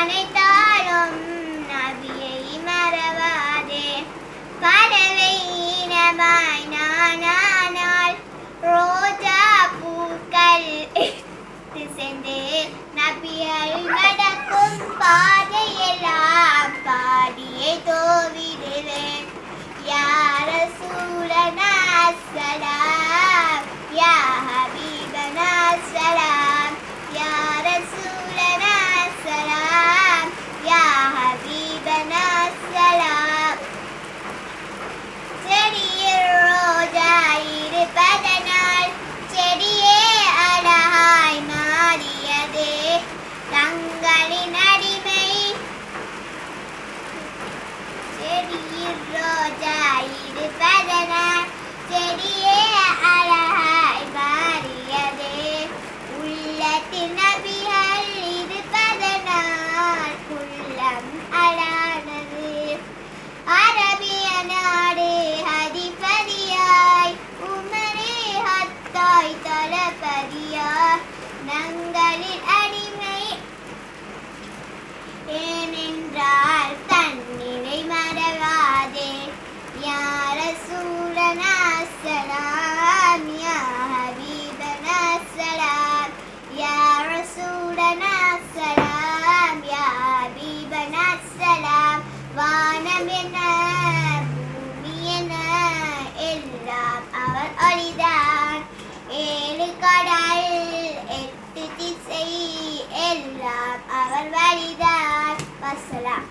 அனைத்தாலும் நபியை மறவாதே. பறவை இனமாய் நானால் ரோஜா பூக்கள் சென்று நபியை நடக்கும் பாதையெல்லாம் பாடியே தோவிடுவேன். யா ரசூலனா ஸலாம், யா ஹபீபனா ஸலாம், யா ரசூலனா ஸலாம், யா ஹபீபனா ஸலாம். செடியில் ரோஜா இருப்பதனால் செடியே அழகாய் மாறியது. தங்களின் அடிமை செடியில் ரோஜா இருப்பதனால் செடியே அழகாய் மாறியது. உள்ளத்தில் நபிகள் இருப்பதனால் உள்ளம் அழகானது. அரபிய நாடு அதிபதியாய் உமரே ஹத்தாய் தளபதியாய் நங்களின் அடிமை. ஏனென்றால் தன்னிலை மறவாதே. யா ரசூலனா ஸலாம், யா ஹபீபனா ஸலாம், யா ரசூலனா ஸலாம், யா ஹபீபனா ஸலாம். வானம் என பூமி என எல்லாம் அவர் ஒளிதான். 7 கடல் 8 திசை எல்லாம் அவர் வழிதான். வஸ்ஸலாம்.